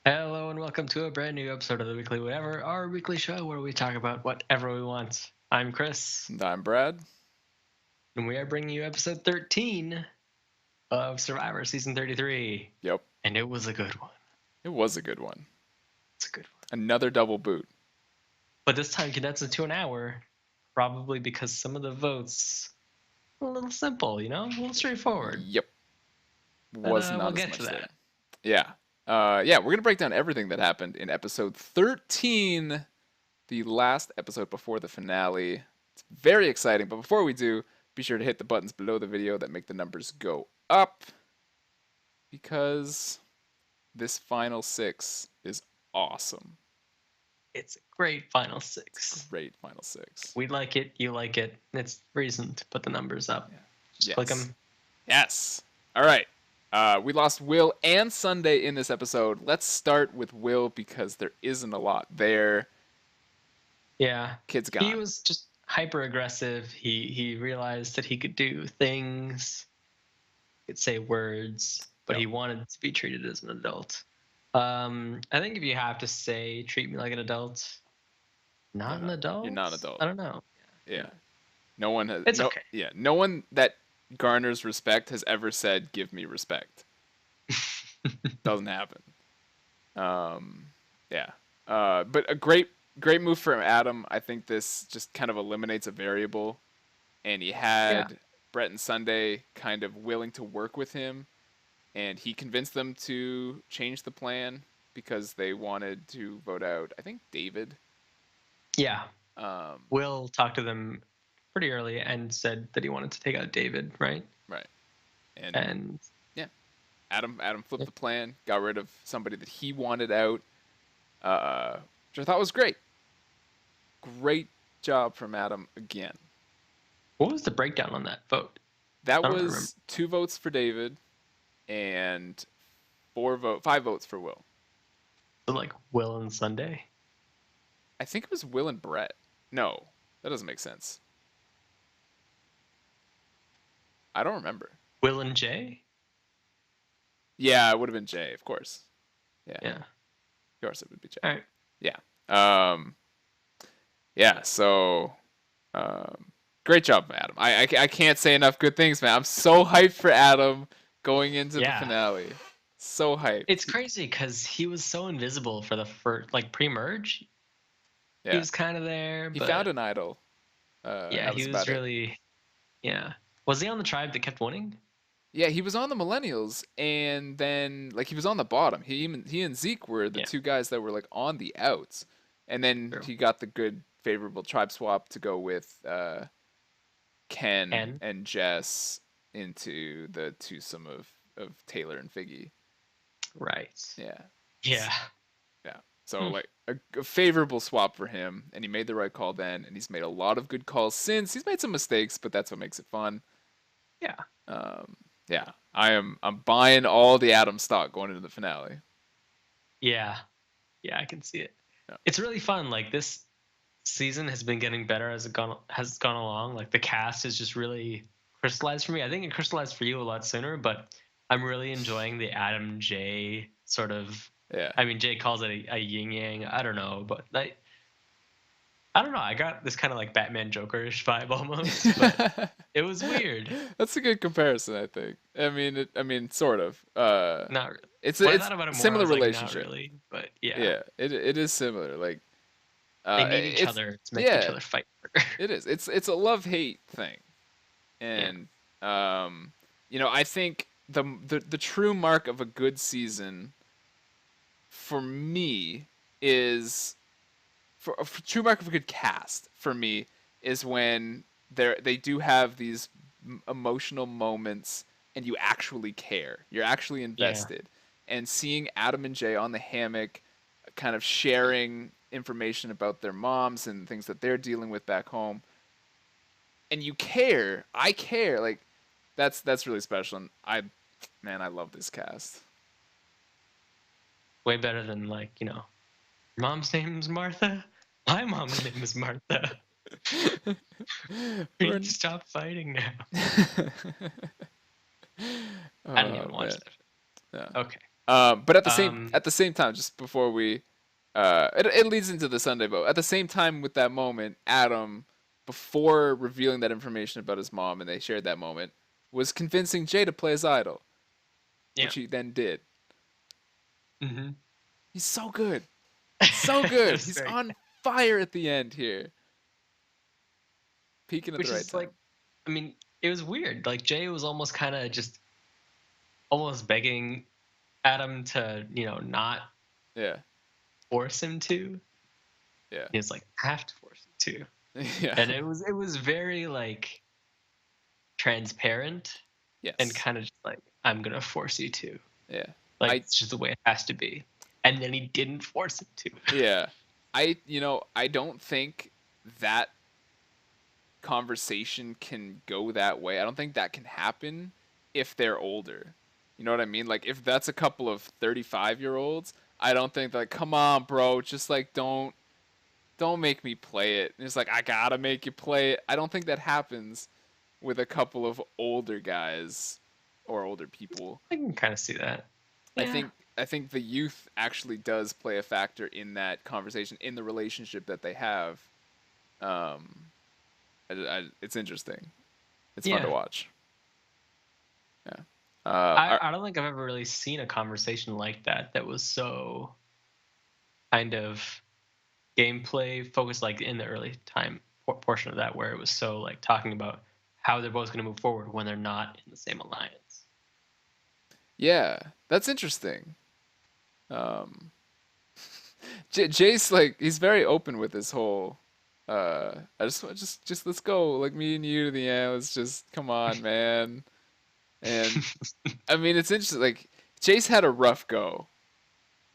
Hello and welcome to a brand new episode of the Weekly Whatever, our weekly show where we talk about whatever we want. I'm Chris, And I'm Brad. and we are bringing you episode 13 of Survivor Season 33. Yep, And it was a good one. it was a good one. It's a good one. Another double boot. But this time condensed into an hour, probably because some of the votes were a little simple, a little straightforward. Yep, But was we'll not as get to much there. that. Yeah, yeah. We're gonna break down everything that happened in episode 13, the last episode before the finale. It's very exciting. But before we do, be sure to hit the buttons below the video that make the numbers go up, because this final six is awesome. It's a great final six. Great final six. We like it, you like it. It's reason to put the numbers up. Yeah. Just Yes. click them. Yes. All right. We lost Will and Sunday in this episode. Let's start with Will because there isn't a lot there. Yeah. Kid's gone. He was just hyper aggressive. He realized that he could do things, could say words, but he wanted to be treated as an adult. I think if you have to say treat me like an adult, not an adult. You're not an adult. I don't know. Yeah. No one has. It's no, okay. Yeah. No one that garners respect has ever said, "Give me respect." Doesn't happen. Yeah. But a great move from Adam. I think this just kind of eliminates a variable, and he had Brett and Sunday kind of willing to work with him, and he convinced them to change the plan because they wanted to vote out, I think, David. Yeah. Will talked to them pretty early and said that he wanted to take out David, right? Right. And yeah, Adam flipped the plan, got rid of somebody that he wanted out, which I thought was great. Great job from Adam again. what was the breakdown on that vote? That I don't was remember. 2 votes for David and 5 votes for Will. So like Will and Sunday? I think it was Will and Brett. No, that doesn't make sense. I don't remember. Will and Jay? Yeah, it would have been Jay, of course. Yeah. Yeah. Of course it would be Jay. All right. Yeah. Yeah, so great job, Adam. I can't say enough good things, man. I'm so hyped for Adam going into the finale. So hyped. It's crazy because he was so invisible for the first, like pre-merge. Yeah. He was kind of there. He but found an idol. yeah, he was really. Yeah. Was he on the tribe that kept winning? Yeah, he was on the Millennials, and then like he was on the bottom. He and Zeke were the 2 guys that were like on the outs, and then he got the good favorable tribe swap to go with Ken and Jess into the twosome of Taylor and Figgy. Right. Yeah. Yeah. Yeah. So like a favorable swap for him, and he made the right call then, and he's made a lot of good calls since. He's made some mistakes, but that's what makes it fun. Yeah. Yeah. I'm buying all the Adam stock going into the finale. Yeah. Yeah, I can see it. Yeah. It's really fun. Like this season has been getting better as it has gone along. Like the cast is just really crystallized for me. I think it crystallized for you a lot sooner, but I'm really enjoying the Adam Jay sort of. Yeah. I mean, Jay calls it a yin yang. I don't know, but I don't know. I got this kind of like Batman Jokerish vibe almost, but it was weird. That's a good comparison, I think. I mean, sort of. Not really. It's When I it's thought about it more, similar I was like, relationship. not really, but yeah. Yeah, it is similar. Like They need each other to make each other fight. It is. It's a love-hate thing, and I think the true mark of a good season for me is for a true mark of a good cast for me is when they do have these emotional moments and you actually care. You're actually invested. And seeing Adam and Jay on the hammock kind of sharing information about their moms and things that they're dealing with back home, and you care. I care. Like that's really special. And I love this cast. Way better than like, mom's name is Martha. My mom's name is Martha. We need to stop fighting now. I didn't even watch that. Yeah. Okay. But Um, at the same time, just before we, it leads into the Sunday vote. At the same time, with that moment, Adam, before revealing that information about his mom, and they shared that moment, was convincing Jay to play his idol, yeah. which he then did. Hmm. He's so good, so good. It's He's very, on fire at the end here, peaking at the which right is like, time. I mean, it was weird. Like Jay was almost kind of just almost begging Adam to, not Yeah, force him to. yeah, He was like, I have to force him to. yeah, And it was very like transparent and yes, kind of just like, I'm gonna force you to. yeah. Like I it's just the way it has to be. And then he didn't force him to. Yeah. I don't think that conversation can go that way. I don't think that can happen if they're older. You know what I mean? Like if that's a couple of 35-year-olds, I don't think like, come on, bro, just like don't make me play it. And it's like I gotta make you play it. I don't think that happens with a couple of older guys or older people. I can kind of see that. I Yeah. think I think the youth actually does play a factor in that conversation in the relationship that they have. Um, it's interesting. It's fun to Yeah. watch. Yeah. I, I don't think I've ever really seen a conversation like that was so kind of gameplay focused, like in the early time portion of that, where it was so like talking about how they're both going to move forward when they're not in the same alliance. yeah, that's interesting. Um, Jace like he's very open with this whole. I just let's go like me and you to the end. Let's just come on, man. And I mean, it's interesting. Like Jace had a rough go.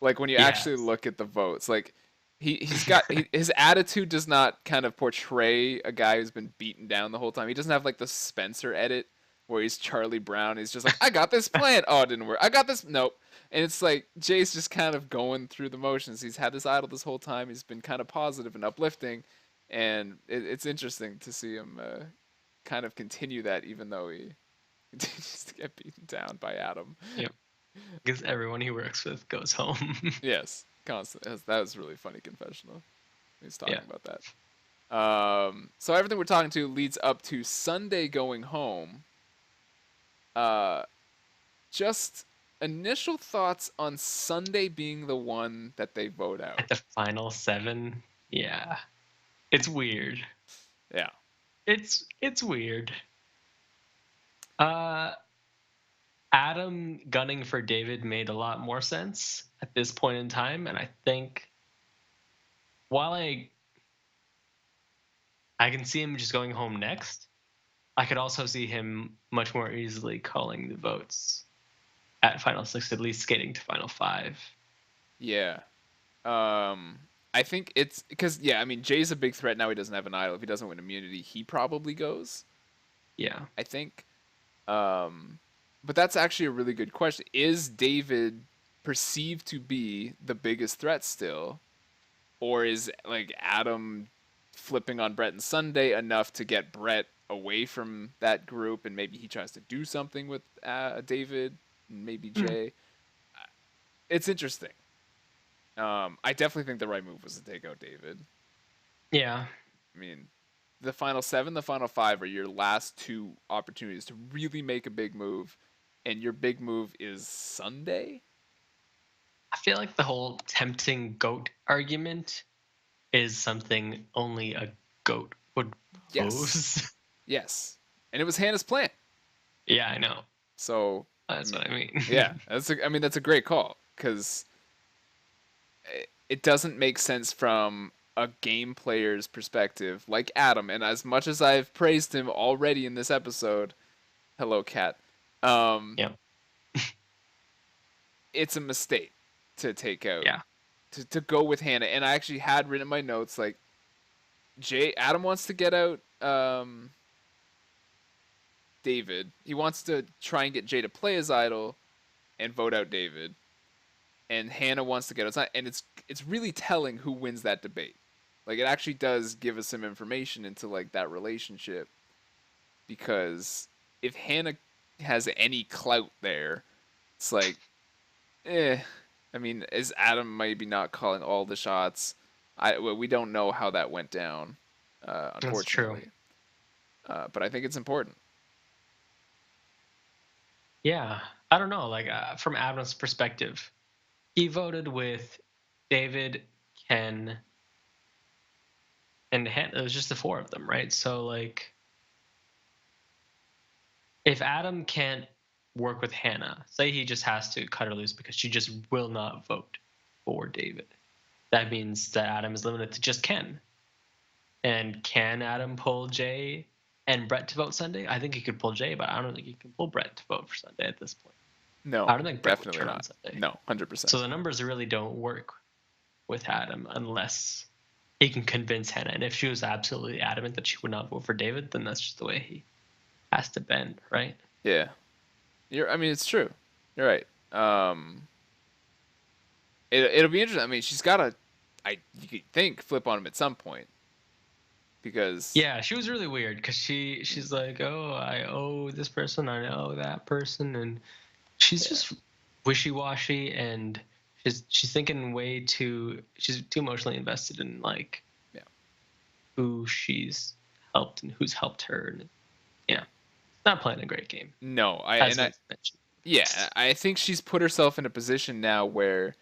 Like when you actually Yes. look at the votes, like his attitude does not kind of portray a guy who's been beaten down the whole time. He doesn't have like the Spencer edit where he's Charlie Brown. He's just like, I got this plan. Oh, it didn't work. I got this. Nope. And it's like Jay's just kind of going through the motions. He's had this idol this whole time. He's been kind of positive and uplifting, and it's interesting to see him kind of continue that, even though he continues to get beaten down by Adam. Yep. Because everyone he works with goes home. Yes, constant. That was a really funny confessional. He's Yeah. talking about that. So everything we're talking to leads up to Sunday going home. Uh, just initial thoughts on Sunday being the one that they vote out. At the final seven. Yeah. It's weird. Yeah. It's weird. Uh Adam gunning for David made a lot more sense at this point in time, and I think while I can see him just going home next, I could also see him much more easily calling the votes at final six, at least skating to final five. Yeah. I think it's because yeah. I mean, Jay's a big threat now. He doesn't have an idol. If he doesn't win immunity, he probably goes. Yeah. I think. Um, but that's actually a really good question. Is David perceived to be the biggest threat still, or is like Adam flipping on Brett and Sunday enough to get Brett away from that group, and maybe he tries to do something with David, and maybe Hmm. Jay? It's interesting. I definitely think the right move was to take out David. Yeah. I mean, the final seven, the final five are your last two opportunities to really make a big move, and your big move is Sunday. I feel like the whole tempting goat argument is something only a goat would Yes, pose. yes, and it was Hannah's plan. Yeah, I know. So I That's what mean, I mean. yeah, I mean that's a great call because it doesn't make sense from a game player's perspective, like Adam. And as much as I've praised him already in this episode, hello, cat. Um, Yeah. it's a mistake to take out Yeah. to go with Hannah. And I actually had written in my notes like Adam wants to get out David. He wants to try and get Jay to play his idol and vote out David. And Hannah wants to get outside, and it's really telling who wins that debate. Like it actually does give us some information into like that relationship because if Hannah has any clout there, it's like I mean, is Adam maybe not calling all the shots? We don't know how that went down, That's true. unfortunately. But I think it's important. Yeah, I don't know. Like from Adam's perspective, he voted with David, Ken, and Hannah. It was just the four of them, right? So like, if Adam can't work with Hannah, say he just has to cut her loose because she just will not vote for David, that means that Adam is limited to just Ken. And can Adam pull Jay and Brett to vote Sunday? I think he could pull Jay, but I don't think he can pull Brett to vote for Sunday at this point. No, I don't think Brett would definitely turn on not. Sunday. No, 100%. So the numbers really don't work with Adam unless he can convince Hannah. And if she was absolutely adamant that she would not vote for David, then that's just the way he has to bend, right? Yeah. I mean, it's true. You're right. It'll be interesting. I mean, she's got to, you could think, flip on him at some point because, Yeah, she was really weird because she's like, oh, I owe this person, I owe that person, and she's yeah, just wishy-washy, and she's thinking she's too emotionally invested in like yeah, who she's helped and who's helped her, and yeah. yeah, not playing a great game, No, as we mentioned. yeah, I think she's put herself in a position now where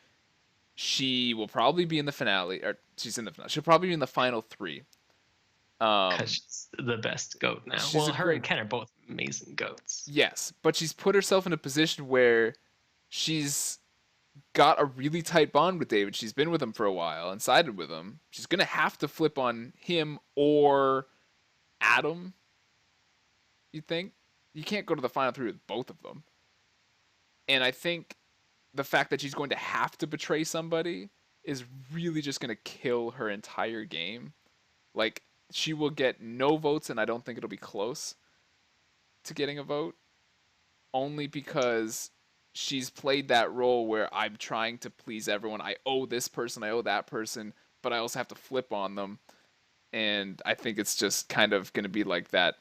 she will probably be in the finale, or she's in the finale. She'll probably be in the final three. Because Um, she's the best goat now. she's Well, a her and great, Ken are both amazing goats. yes, but she's put herself in a position where she's got a really tight bond with David. She's been with him for a while and sided with him. She's gonna have to flip on him or Adam. You think you can't go to the final three with both of them? And I think the fact that she's going to have to betray somebody is really just going to kill her entire game. Like, she will get no votes, and I don't think it'll be close to getting a vote, only because she's played that role where I'm trying to please everyone. I owe this person, I owe that person, but I also have to flip on them. And I think it's just kind of going to be like that.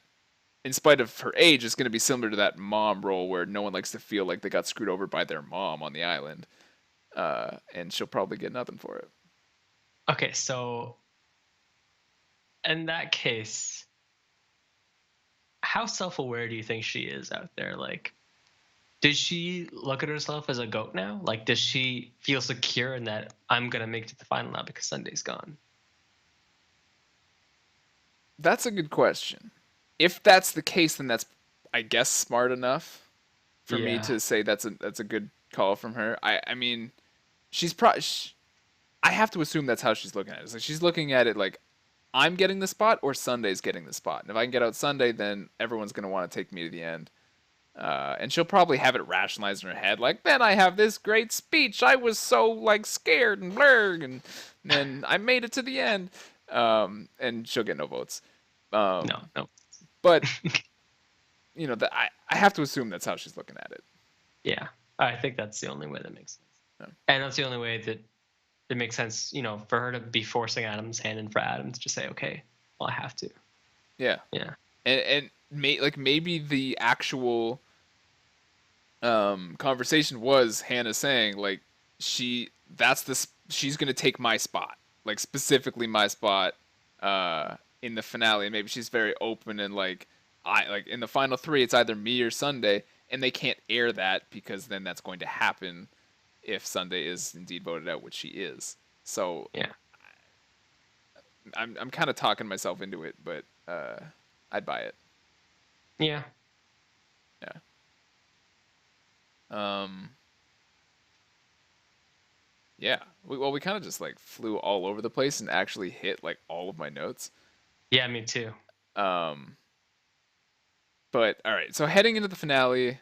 In spite of her age, it's going to be similar to that mom role where no one likes to feel like they got screwed over by their mom on the island. And she'll probably get nothing for it. Okay, so in that case, how self-aware do you think she is out there? Like, does she look at herself as a goat now? Like, does she feel secure in that I'm gonna make it to the final now because Sunday's gone? That's a good question. If that's the case, then that's, I guess, smart enough for me Yeah. to say that's a good call from her. I mean, she's probably. I have to assume that's how she's looking at it. It's like she's looking at it like I'm getting the spot or Sunday's getting the spot. And if I can get out Sunday, then everyone's gonna want to take me to the end. And she'll probably have it rationalized in her head, like, then I have this great speech. I was so like scared and blurred, and then I made it to the end. And she'll get no votes. No, no. But I have to assume that's how she's looking at it. Yeah. I think that's the only way that makes sense. Yeah. And that's the only way that it makes sense, for her to be forcing Adam's hand and for Adam to just say, okay, well, I have to. Yeah, Yeah. and maybe the actual conversation was Hannah saying like she's gonna take my spot, like specifically my spot in the finale, and maybe she's very open and like I like in the final three it's either me or Sunday, and they can't air that because then that's going to happen if Sunday is indeed voted out, which she is. So Yeah. I'm kind of talking myself into it, but I'd buy it. Yeah. Yeah. Um. Yeah. We kind of just like flew all over the place and actually hit like all of my notes. Yeah, me too. Um. But all right. So heading into the finale,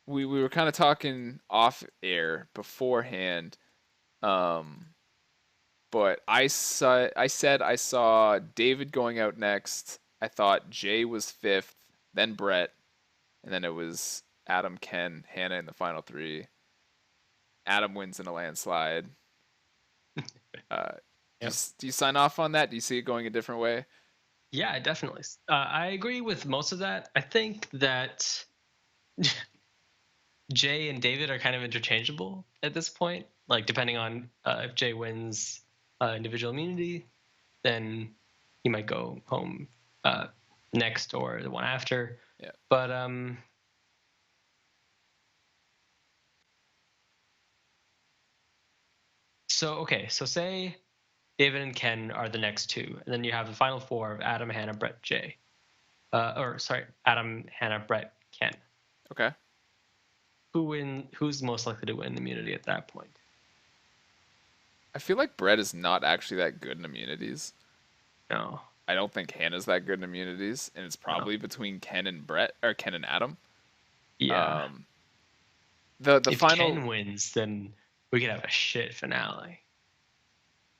we were kind of talking off air beforehand. Um. But I said I saw David going out next. I thought Jay was fifth, then Brett, and then it was Adam, Ken, Hannah in the final three. Adam wins in a landslide. Uh, Yep. do you sign off on that? Do you see it going a different way? Yeah, definitely. I agree with most of that. I think that Jay and David are kind of interchangeable at this point. Like depending on if Jay wins individual immunity, then he might go home uh, next or the one after. Yeah. But so okay, so say David and Ken are the next two, and then you have the final four of Adam, Hannah, Brett, Jay. Or sorry, Adam, Hannah, Brett, Ken. Okay. Who's most likely to win immunity at that point? I feel like Brett is not actually that good in immunities. No. I don't think Hannah's that good in immunities, and it's No. probably between Ken and Brett or Ken and Adam. Yeah. The If final Ken wins, then we could have a shit finale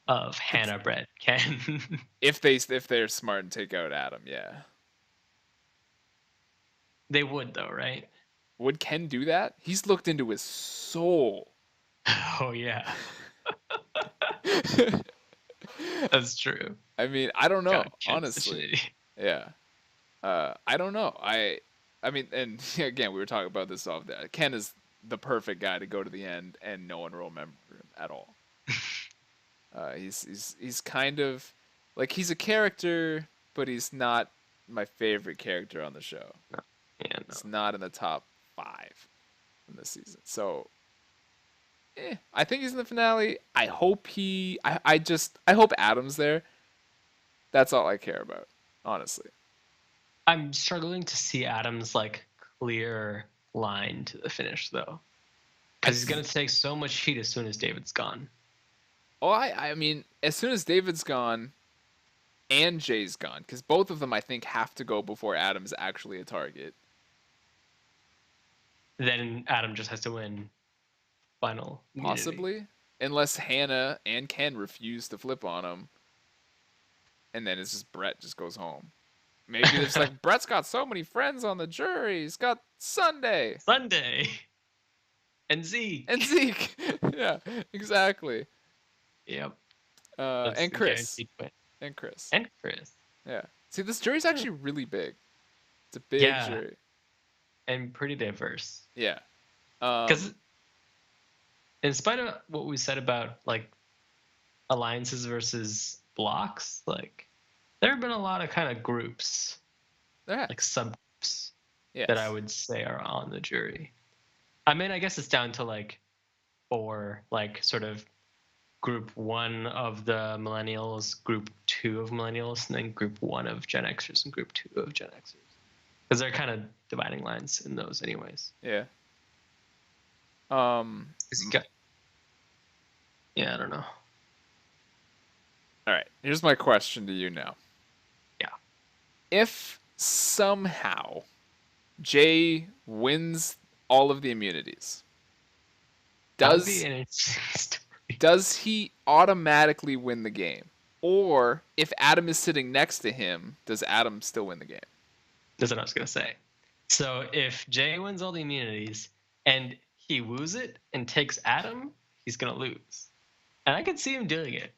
of Hannah, Brett, Ken. if they're smart and take out Adam, yeah. They would though, right? Would Ken do that? He's looked into his soul. Oh yeah, that's true. I mean, I don't know, God, Ken's such an honestly. idiot. Yeah. I don't know. I mean, and again, we were talking about this off there. Ken is the perfect guy to go to the end, and no one will remember him at all. He's kind of like he's a character, but he's not my favorite character on the show. No. Yeah, no. He's not in the top 5 in this season. So, I think he's in the finale. I hope I hope Adam's there. That's all I care about, honestly. I'm struggling to see Adam's like clear line to the finish though, because he's gonna take so much heat as soon as David's gone. Oh, I mean, as soon as David's gone and Jay's gone, because both of them I think have to go before Adam's actually a target. Then Adam just has to win final immunity. Possibly, unless Hannah and Ken refuse to flip on him, and then it's just Brett just goes home. Maybe it's like Brett's got so many friends on the jury. He's got Sunday, and Zeke. Yeah, exactly. Yep. And Chris. And Chris. And Chris. Yeah. See, this jury's actually really big. It's a big jury. And pretty diverse. Yeah. Because in spite of what we said about like alliances versus blocks, like there have been a lot of kind of groups, like subgroups, that I would say are on the jury. I mean, I guess it's down to like 4, like sort of group 1 of the millennials, group 2 of millennials, and then group 1 of Gen Xers and group 2 of Gen Xers. Because they're kind of dividing lines in those anyways. Yeah. Yeah, I don't know. All right. Here's my question to you now. Yeah. If somehow Jay wins all of the immunities, does he automatically win the game? Or if Adam is sitting next to him, does Adam still win the game? That's what I was going to say. So if Jay wins all the immunities and he woos it and takes Adam, he's going to lose. And I could see him doing it.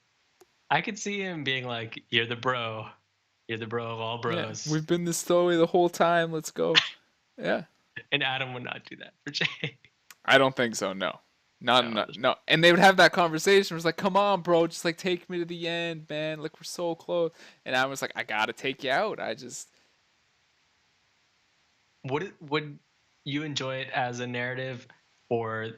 I could see him being like, you're the bro. You're the bro of all bros. Yeah, we've been this story the whole time. Let's go. Yeah. And Adam would not do that for Jay. I don't think so, no. No. And they would have that conversation. It was like, come on, bro. Just like take me to the end, man. Like we're so close. And I was like, I got to take you out. Would you enjoy it as a narrative for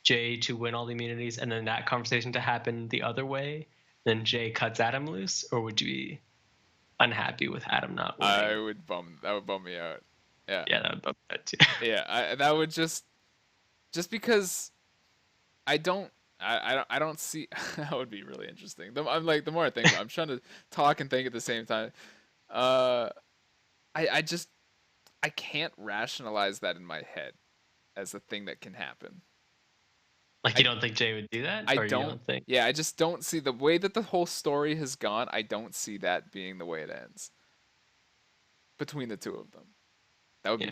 Jay to win all the immunities and then that conversation to happen the other way? Then Jay cuts Adam loose, or would you be unhappy with Adam not winning? That would bum me out. Yeah. Yeah, that would bum me out too. Yeah, that would just because I don't see that would be really interesting. I'm like the more I think, I'm trying to talk and think at the same time. I can't rationalize that in my head as a thing that can happen. Like you don't think Jay would do that? I don't think. Yeah, I just don't see the way that the whole story has gone. I don't see that being the way it ends between the two of them. That would be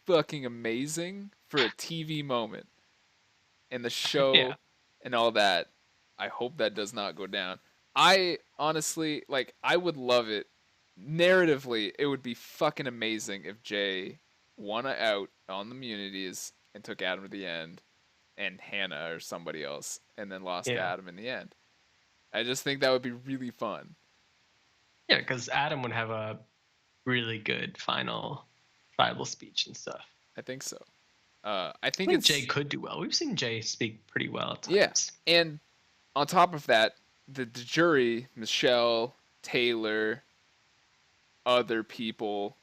fucking amazing for a TV moment and the show and all that. I hope that does not go down. I honestly I would love it. Narratively, it would be fucking amazing if Jay won out on the immunities and took Adam to the end, and Hannah or somebody else, and then lost to Yeah. Adam in the end. I just think that would be really fun. Yeah, because Adam would have a really good final tribal speech and stuff. I think so. I I think think Jay it's could do well. We've seen Jay speak pretty well at yeah, times. and on top of that, the jury, Michelle, Taylor, other people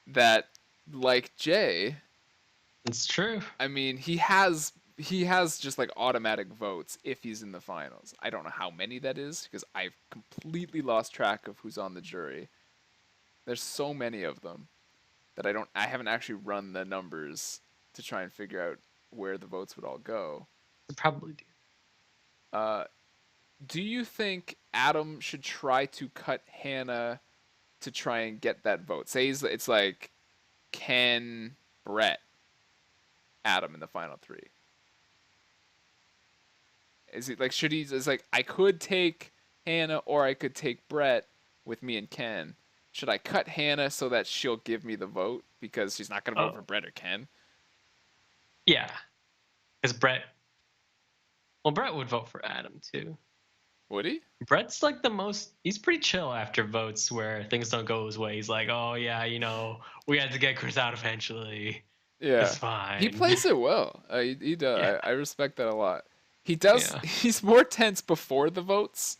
that like Jay, It's true. I mean, he has just like automatic votes if he's in the finals. I don't know how many that is because I've completely lost track of who's on the jury. There's so many of them that I haven't actually run the numbers to try and figure out where the votes would all go. They probably do. Uh, do you think Adam should try to cut Hannah to try and get that vote? Say it's like Ken, Brett, Adam in the final three. Is it like should he? Is like I could take Hannah or I could take Brett with me and Ken. Should I cut Hannah so that she'll give me the vote because she's not gonna vote for Oh, Brett or Ken? yeah. Because Brett would vote for Adam too. Would he? Brett's like the most, he's pretty chill after votes where things don't go his way. He's like, oh, yeah, we had to get Chris out eventually. Yeah, It's he fine. plays it well. He does. Yeah. I respect that a lot. He does. Yeah. He's more tense before the votes,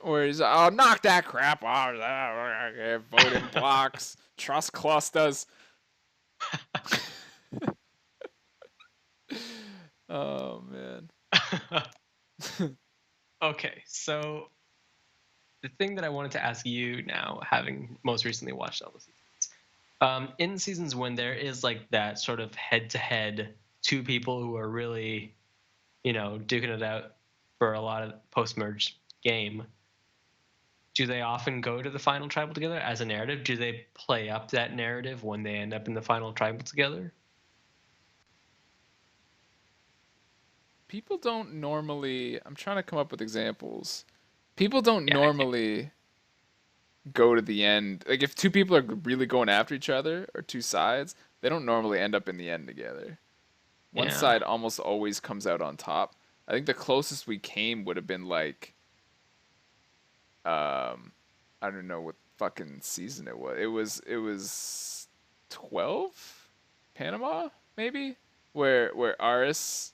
where he's oh knock that crap off, voting blocks, trust clusters. Oh man. Okay. So the thing that I wanted to ask you now, having most recently watched all the seasons, in seasons when there is like that sort of head to head, two people who are really, duking it out for a lot of post merge game, do they often go to the final tribal together as a narrative? Do they play up that narrative when they end up in the final tribal together? People don't normally. I'm trying to come up with examples. People don't Yeah, I think. normally go to the end. Like if two people are really going after each other or two sides, they don't normally end up in the end together. One Yeah. side almost always comes out on top. I think the closest we came would have been like I don't know what fucking season it was. It was 12 Panama maybe where Aris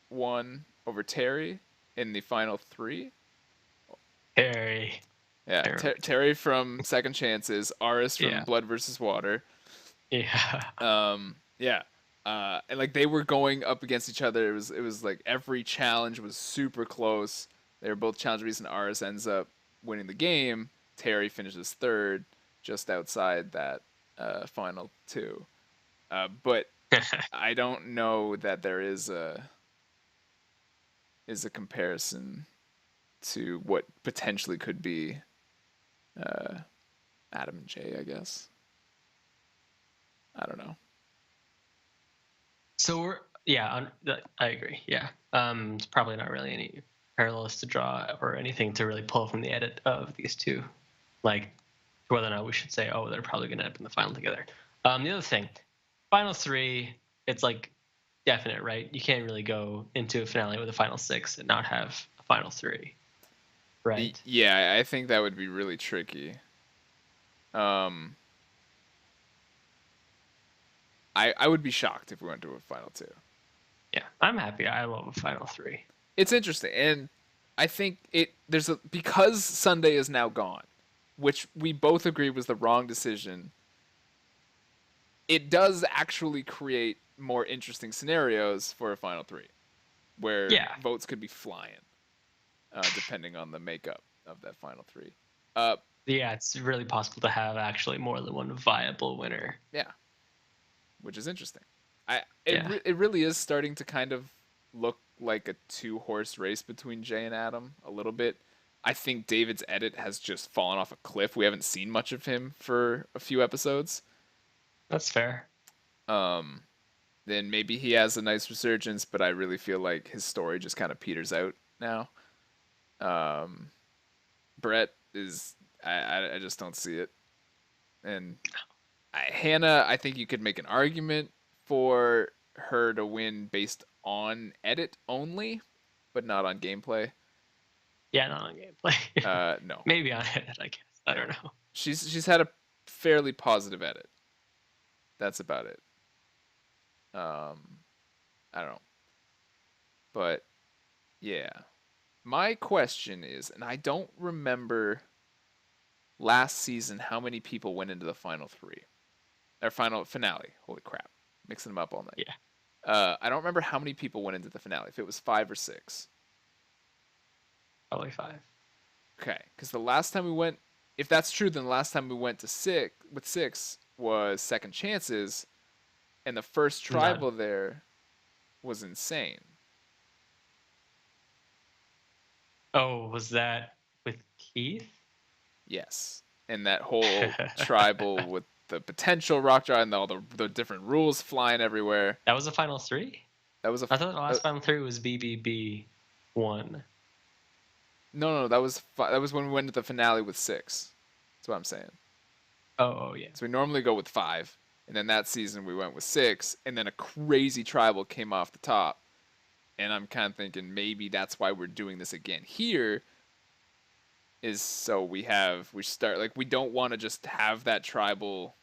won over Terry in the final 3. Harry. Yeah, I remember. Terry from Second Chances, Aris from Yeah. Blood versus Water. Yeah. Yeah. And like they were going up against each other. It was like every challenge was super close. They were both challenges, and Aris ends up winning the game. Terry finishes third, just outside that final 2. But I don't know that there is a comparison to what potentially could be Adam and Jay. I guess I don't know. So I agree. Yeah. It's probably not really any parallels to draw or anything to really pull from the edit of these two, like whether or not we should say, oh, they're probably going to end up in the final together. The other thing, final 3, it's like definite, right? You can't really go into a finale with a final 6 and not have a final 3, right? Yeah, I think that would be really tricky. Um, I would be shocked if we went to a final 2. Yeah, I'm happy. I love a final 3. It's interesting, and I think because Sunday is now gone, which we both agree was the wrong decision. It does actually create more interesting scenarios for a final 3, where Yeah. votes could be flying, depending on the makeup of that final 3. Uh, Yeah, it's really possible to have actually more than one viable winner. yeah, which is interesting. Yeah. It really is starting to kind of look like a 2-horse race between Jay and Adam a little bit. I think David's edit has just fallen off a cliff. We haven't seen much of him for a few episodes. That's fair. Then maybe he has a nice resurgence, but I really feel like his story just kind of peters out now. Brett is I just don't see it, and Hannah, I think you could make an argument for her to win based on edit only, but not on gameplay. Yeah, not on gameplay. No. Maybe on it, I guess. I Yeah. don't know. She's had a fairly positive edit. That's about it. I don't know. But yeah. My question is, and I don't remember last season how many people went into the final three. Or final finale. Holy crap. Mixing them up all night. Yeah, I don't remember how many people went into the finale, if it was 5 or 6. probably 5. Okay, because the last time we went, if that's true, then the last time we went to 6 was Second Chances, and the first None. tribal there was insane. Oh, was that with Keith? Yes, and that whole tribal with the potential rock jar and all the different rules flying everywhere. That was the final 3? That was I thought the last final 3 was BBB 1. no, that was when we went to the finale with 6. That's what I'm saying. Oh, yeah. So we normally go with 5, and then that season we went with 6, and then a crazy tribal came off the top, and I'm kind of thinking maybe that's why we're doing this again here. Is so we start like we don't want to just have that tribal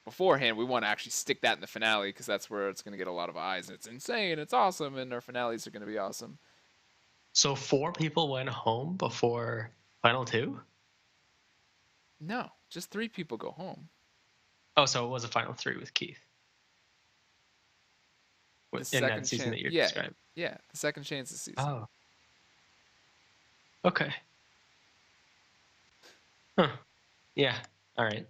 beforehand. We want to actually stick that in the finale because that's where it's going to get a lot of eyes. And it's insane. It's awesome, and our finales are going to be awesome. So 4 people went home before final 2? No, just 3 people go home. Oh, so it was a final 3 with Keith. In that season that you're describing. Yeah, the Second Chances season. Oh. Okay. Huh. Yeah. All right.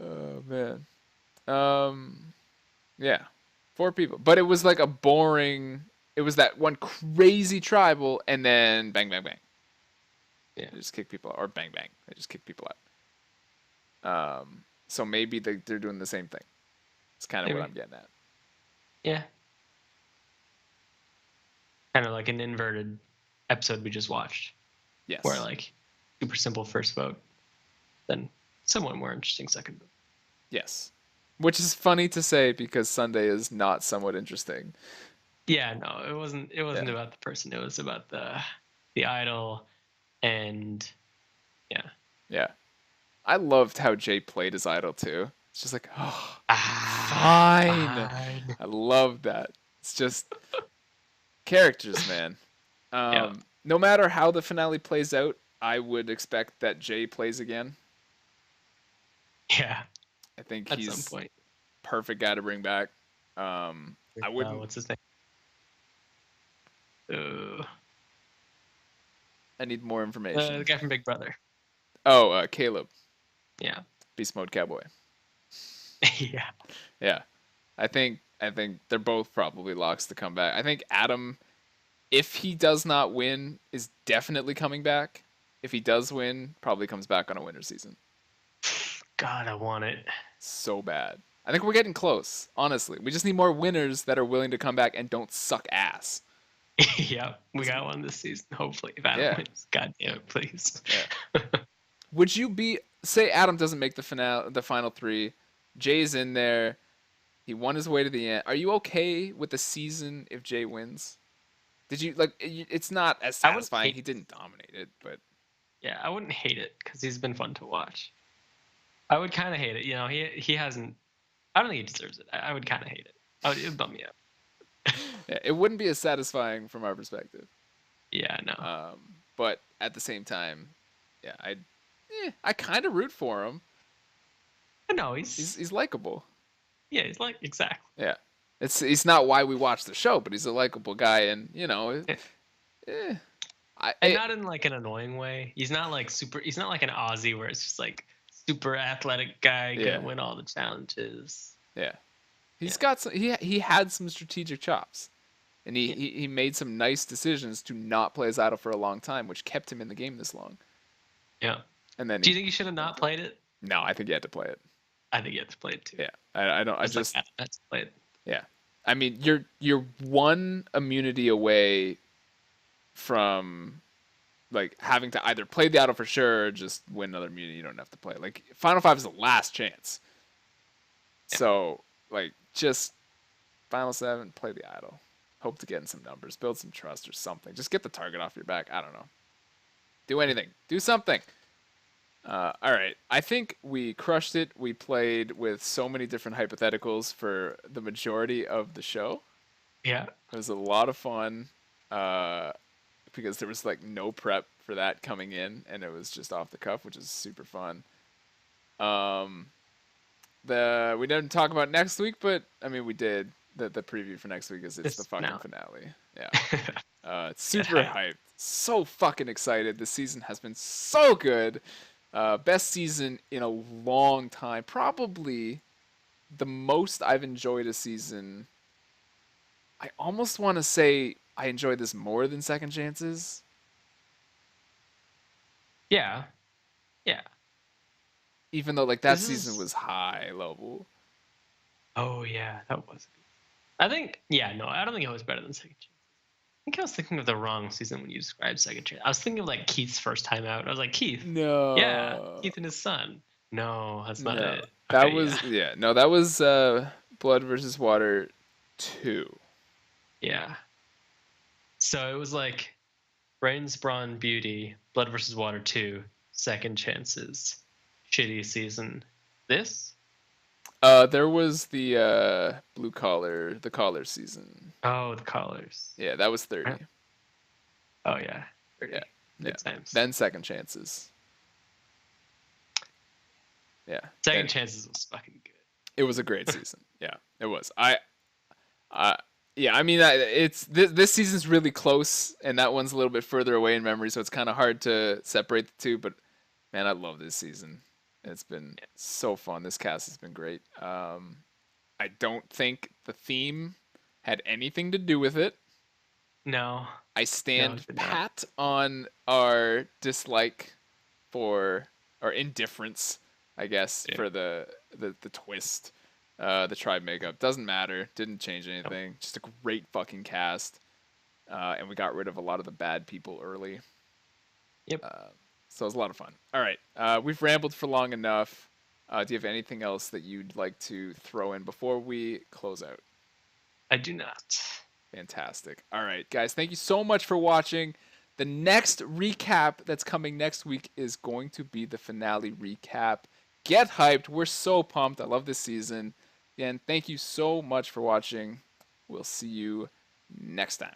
Oh man. Yeah. 4 people. But it was like a boring, it was that one crazy tribal and then bang bang bang. Yeah. They just kick people out, or bang bang. They just kick people out. So maybe they're doing the same thing. It's kind of what I'm getting at. Yeah. Kind of like an inverted episode we just watched. Yes. Where like super simple first vote, then somewhat more interesting second vote. Yes. Which is funny to say because Sunday is not somewhat interesting. Yeah, no, it wasn't about the person. It was about the idol, and yeah. Yeah. I loved how Jay played his idol too. It's just like, oh, fine. I love that. It's just characters, man. Yeah. No matter how the finale plays out, I would expect that Jay plays again. Yeah. I think at he's some point perfect guy to bring back. I wouldn't. What's his name? I need more information. The guy from Big Brother. Oh, Caleb. Yeah. Beast Mode Cowboy. Yeah. Yeah. I think they're both probably locks to come back. I think Adam, if he does not win, is definitely coming back. If he does win, probably comes back on a winter season. God, I want it so bad. I think we're getting close, honestly. We just need more winners that are willing to come back and don't suck ass. Yeah, we got one this season, hopefully. If Adam wins, God damn it, please. Yeah. Would you say Adam doesn't make the final 3, Jay's in there, he won his way to the end. Are you okay with the season if Jay wins? Did you it's not as satisfying. He didn't dominate it, but yeah, I wouldn't hate it because he's been fun to watch. I would kind of hate it. You know, he hasn't. I don't think he deserves it. I would kind of hate it. It would bum me out. Yeah, it wouldn't be as satisfying from our perspective. Yeah, no. But at the same time, yeah, I kind of root for him. No, he's likable. Yeah, he's like exactly. Yeah, he's not why we watch the show, but he's a likable guy, and you know, and not in like an annoying way. He's not like super. He's not like an Aussie where it's just like super athletic guy gonna win all the challenges. Yeah, he's got some. He had some strategic chops, and he made some nice decisions to not play his idol for a long time, which kept him in the game this long. Yeah. And then do you think he should have not played it? No, I think he had to play it. I think he had to play it too. Yeah, I don't. It's I had to play it. Yeah, I mean, you're one immunity away from like having to either play the idol for sure or just win another immunity you don't have to play. Like Final 5 is the last chance. Yeah. So Like, just Final 7, play the idol. Hope to get in some numbers, build some trust or something. Just get the target off your back. I don't know. Do anything. Do something. All right. I think we crushed it. We played with so many different hypotheticals for the majority of the show. Yeah. It was a lot of fun because there was like no prep for that coming in, and it was just off the cuff, which is super fun. Um, we didn't talk about next week, but I mean we did. The preview for next week is it's the fucking finale. Yeah. It's super hyped. So fucking excited. This season has been so good. Best season in a long time. Probably the most I've enjoyed a season. I almost want to say I enjoyed this more than Second Chances. Yeah. Yeah. Even though like that season was high level. Oh yeah, that was. I think no, I don't think it was better than Second Chance. I think I was thinking of the wrong season when you described Second Chance. I was thinking of like Keith's first time out. I was like, Keith. No. Yeah, Keith and his son. No, that's not it. That Okay, was no, that was Blood versus Water 2. Yeah. So it was like Brains, Brawn, Beauty, Blood versus Water 2, Second Chances, shitty season. This? There was the the collar season. Oh, the collars. Yeah, that was 30. Oh yeah, 30. Yeah, Good times. Then Second Chances. Yeah, Second Chances was fucking good. It was a great season. Yeah, it was. Yeah, I mean, it's this season's really close, and that one's a little bit further away in memory, so it's kind of hard to separate the two. But man, I love this season. It's been so fun. This cast has been great. I don't think the theme had anything to do with it. No. I stand pat on our dislike for, or indifference, I guess, for the twist. The tribe makeup doesn't matter. Didn't change anything. Just a great fucking cast. And we got rid of a lot of the bad people early. Yep. So it was a lot of fun. All right. We've rambled for long enough. Do you have anything else that you'd like to throw in before we close out? I do not. Fantastic. All right, guys. Thank you so much for watching. The next recap that's coming next week is going to be the finale recap. Get hyped. We're so pumped. I love this season. Again, thank you so much for watching. We'll see you next time.